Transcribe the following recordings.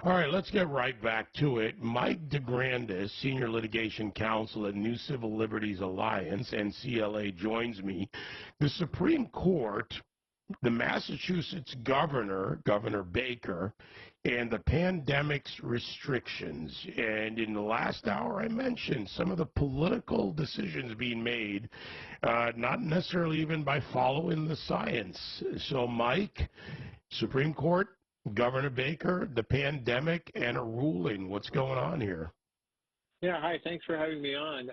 All right, let's get right back to it. Mike DeGrandis, Senior Litigation Counsel at New Civil Liberties Alliance, NCLA, joins me. The Supreme Court, the Massachusetts governor, Governor Baker, and the pandemic's restrictions. And in the last hour, I mentioned some of the political decisions being made, not necessarily even by following the science. So, Mike, Supreme Court, Governor Baker, the pandemic, and a ruling. What's going on here? Yeah, hi. Thanks for having me on.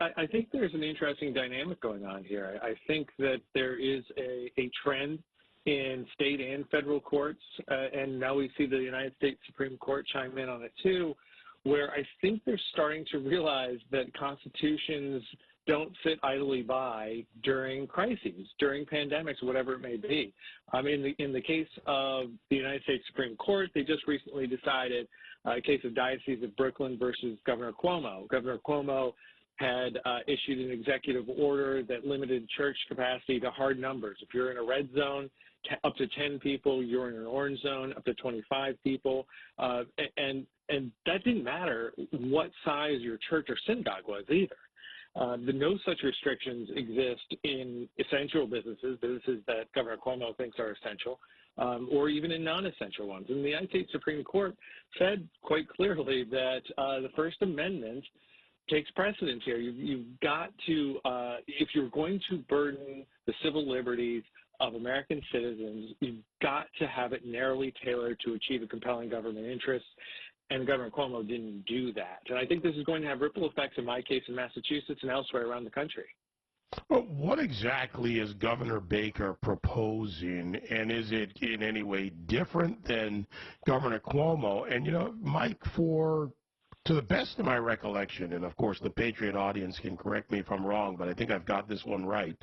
I think there's an interesting dynamic going on here. I think that there is a trend in state and federal courts, and now we see the United States Supreme Court chime in on it too, where I think they're starting to realize that constitutions don't sit idly by during crises, during pandemics, whatever it may be. In the case of the United States Supreme Court, they just recently decided a case of Diocese of Brooklyn versus Governor Cuomo. Governor Cuomo had issued an executive order that limited church capacity to hard numbers. If you're in a red zone, up to 10 people, you're in an orange zone, up to 25 people, and that didn't matter what size your church or synagogue was either. No such restrictions exist in essential businesses that Governor Cuomo thinks are essential, or even in non-essential ones. And the United States Supreme Court said quite clearly that the First Amendment takes precedence here. You've got to, if you're going to burden the civil liberties of American citizens, you've got to have it narrowly tailored to achieve a compelling government interest. And Governor Cuomo didn't do that. And I think this is going to have ripple effects in my case in Massachusetts and elsewhere around the country. Well, what exactly is Governor Baker proposing, and is it in any way different than Governor Cuomo? And, you know, Mike, to the best of my recollection, and of course the Patriot audience can correct me if I'm wrong, but I think I've got this one right.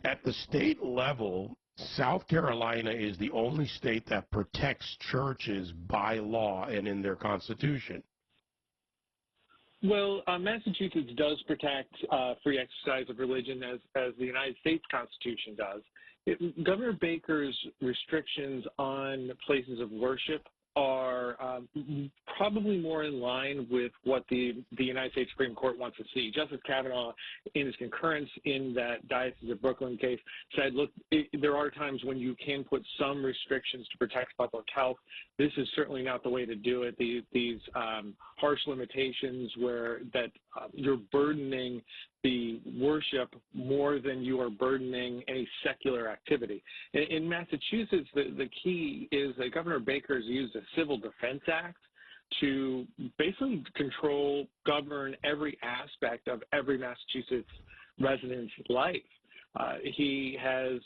At the state level, South Carolina is the only state that protects churches by law and in their constitution. Well, Massachusetts does protect free exercise of religion as the United States Constitution does. Governor Baker's restrictions on places of worship are probably more in line with what the United States Supreme Court wants to see. Justice Kavanaugh, in his concurrence in that Diocese of Brooklyn case, said, look, there are times when you can put some restrictions to protect public health. This is certainly not the way to do it. These harsh limitations where you're burdening the worship more than you are burdening any secular activity. In Massachusetts, the key is that Governor Baker has used a Civil Defense Act to basically control, govern every aspect of every Massachusetts resident's life. He has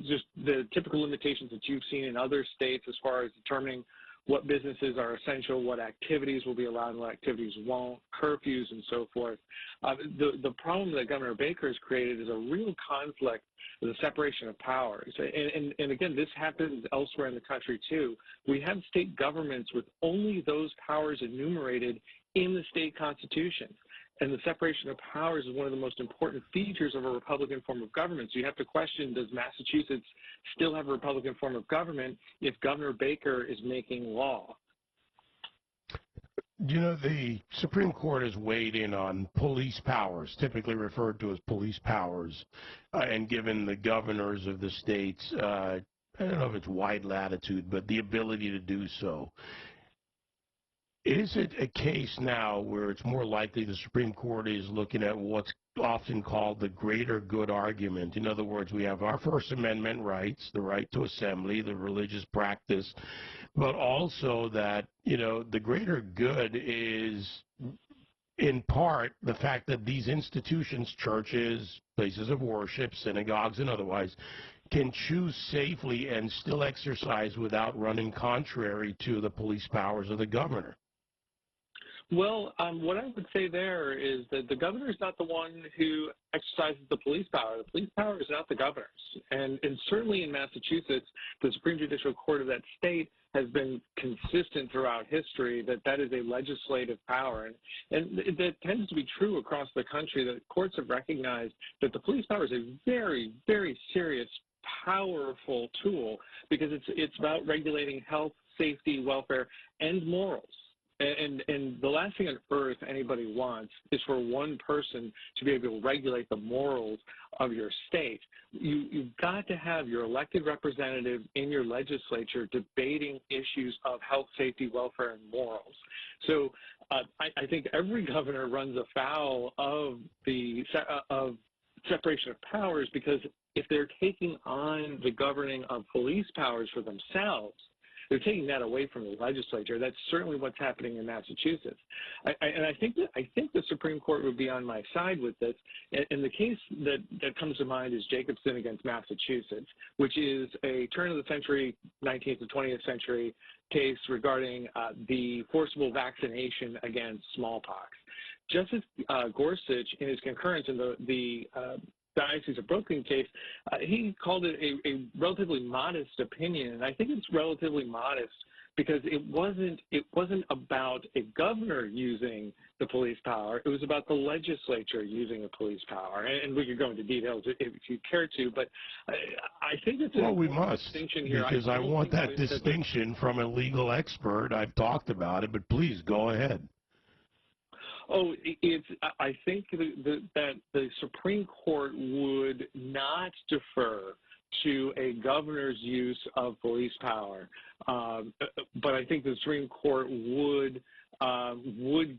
just the typical limitations that you've seen in other states as far as determining what businesses are essential, what activities will be allowed and what activities won't, curfews and so forth. The problem that Governor Baker has created is a real conflict with the separation of powers. And again, this happens elsewhere in the country too. We have state governments with only those powers enumerated in the state constitution. And the separation of powers is one of the most important features of a Republican form of government. So you have to question, does Massachusetts still have a Republican form of government if Governor Baker is making law? You know, the Supreme Court has weighed in on police powers, typically referred to as police powers, and given the governors of the states, I don't know if it's wide latitude, but the ability to do so. Is it a case now where it's more likely the Supreme Court is looking at what's often called the greater good argument? In other words, we have our First Amendment rights, the right to assembly, the religious practice, but also that, you know, the greater good is in part the fact that these institutions, churches, places of worship, synagogues and otherwise, can choose safely and still exercise without running contrary to the police powers of the governor. Well, what I would say there is that the governor is not the one who exercises the police power. The police power is not the governor's. And certainly in Massachusetts, the Supreme Judicial Court of that state has been consistent throughout history that is a legislative power. And that tends to be true across the country, that courts have recognized that the police power is a very, very serious, powerful tool because it's about regulating health, safety, welfare, and morals. And the last thing on earth anybody wants is for one person to be able to regulate the morals of your state. You've got to have your elected representative in your legislature debating issues of health, safety, welfare, and morals. So I think every governor runs afoul of the separation of powers, because if they're taking on the governing of police powers for themselves, they're taking that away from the legislature. That's certainly what's happening in Massachusetts. And I think the Supreme Court would be on my side with this. And the case that comes to mind is Jacobson against Massachusetts, which is a turn of the century, 19th to 20th century case regarding the forcible vaccination against smallpox. Justice Gorsuch, in his concurrence in the Diocese of Brooklyn case, he called it a relatively modest opinion, and I think it's relatively modest because it wasn't about a governor using the police power. It was about the legislature using the police power, and we could go into details if you care to. But I think it's we must, distinction here, because I want that distinction from a legal expert. I've talked about it, but please go ahead. Oh, I think that the Supreme Court would not defer to a governor's use of police power, but I think the Supreme Court would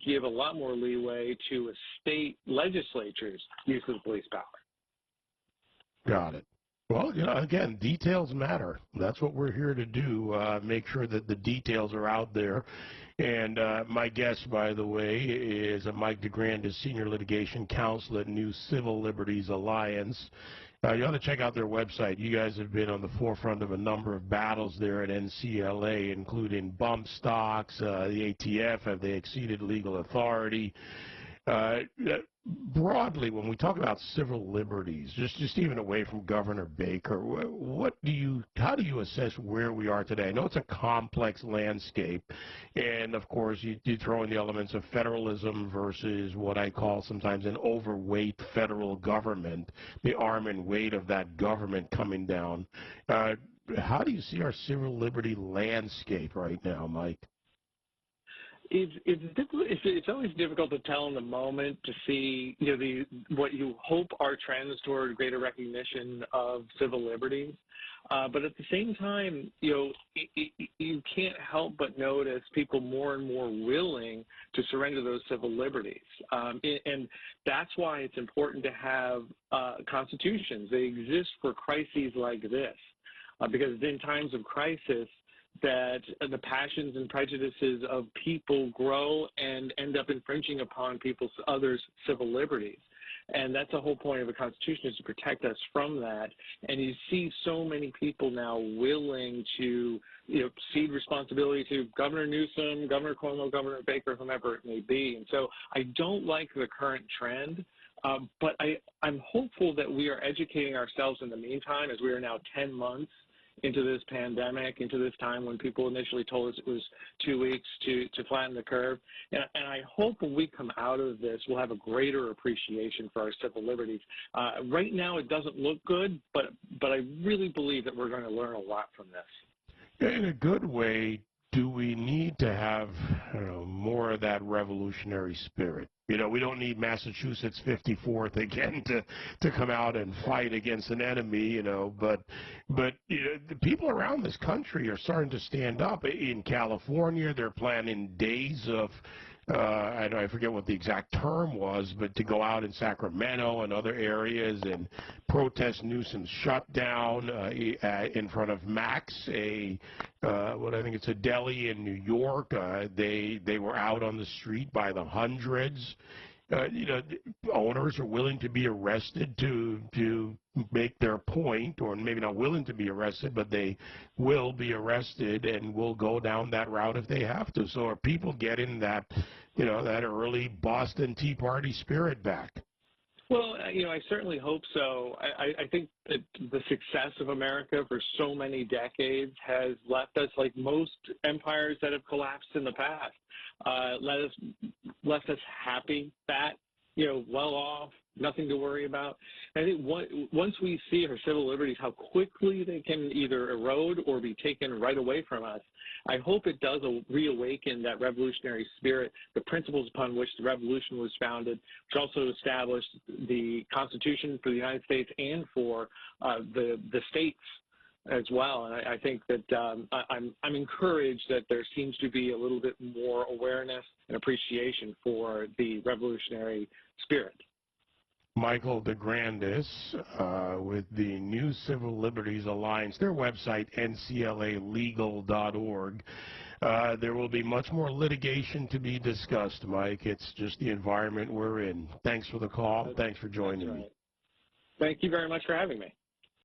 give a lot more leeway to a state legislature's use of the police power. Got it. Well, again, details matter. That's what we're here to do, make sure that the details are out there. And my guest, by the way, is Mike DeGrandis, Senior Litigation Counsel at New Civil Liberties Alliance. You ought to check out their website. You guys have been on the forefront of a number of battles there at NCLA, including bump stocks, the ATF, have they exceeded legal authority? Broadly, when we talk about civil liberties, just even away from Governor Baker, how do you assess where we are today? I know it's a complex landscape, and of course you throw in the elements of federalism versus what I call sometimes an overweight federal government, the arm and weight of that government coming down. How do you see our civil liberty landscape right now, Mike? It's always difficult to tell in the moment to see what you hope are trends toward greater recognition of civil liberties, but at the same time you can't help but notice people more and more willing to surrender those civil liberties, and that's why it's important to have constitutions. They exist for crises like this, because in times of crisis, that the passions and prejudices of people grow and end up infringing upon others' civil liberties. And that's the whole point of a constitution, is to protect us from that. And you see so many people now willing to cede responsibility to Governor Newsom, Governor Cuomo, Governor Baker, whomever it may be. And so I don't like the current trend, but I'm hopeful that we are educating ourselves in the meantime, as we are now 10 months into this pandemic, into this time when people initially told us it was 2 weeks to flatten the curve. And I hope when we come out of this, we'll have a greater appreciation for our civil liberties. Right now, it doesn't look good, but I really believe that we're going to learn a lot from this. In a good way, do we need to have more of that revolutionary spirit? We don't need Massachusetts 54th again to come out and fight against an enemy, but the people around this country are starting to stand up. In California, they're planning days of I forget what the exact term was, but to go out in Sacramento and other areas and protest Newsom's shutdown in front of Max, I think it's a deli in New York. They were out on the street by the hundreds. Owners are willing to be arrested to make their point, or maybe not willing to be arrested, but they will be arrested and will go down that route if they have to. So are people getting that, that early Boston Tea Party spirit back? Well, I certainly hope so. I think that the success of America for so many decades has left us, like most empires that have collapsed in the past, left us happy, fat, well off, nothing to worry about. I think once we see our civil liberties, how quickly they can either erode or be taken right away from us, I hope it does reawaken that revolutionary spirit, the principles upon which the revolution was founded, which also established the Constitution for the United States and for the states as well. And I think that I'm encouraged that there seems to be a little bit more awareness and appreciation for the revolutionary spirit. Michael DeGrandis with the New Civil Liberties Alliance, their website, nclalegal.org. There will be much more litigation to be discussed, Mike. It's just the environment we're in. Thanks for the call. Thanks for joining me. Thank you very much for having me.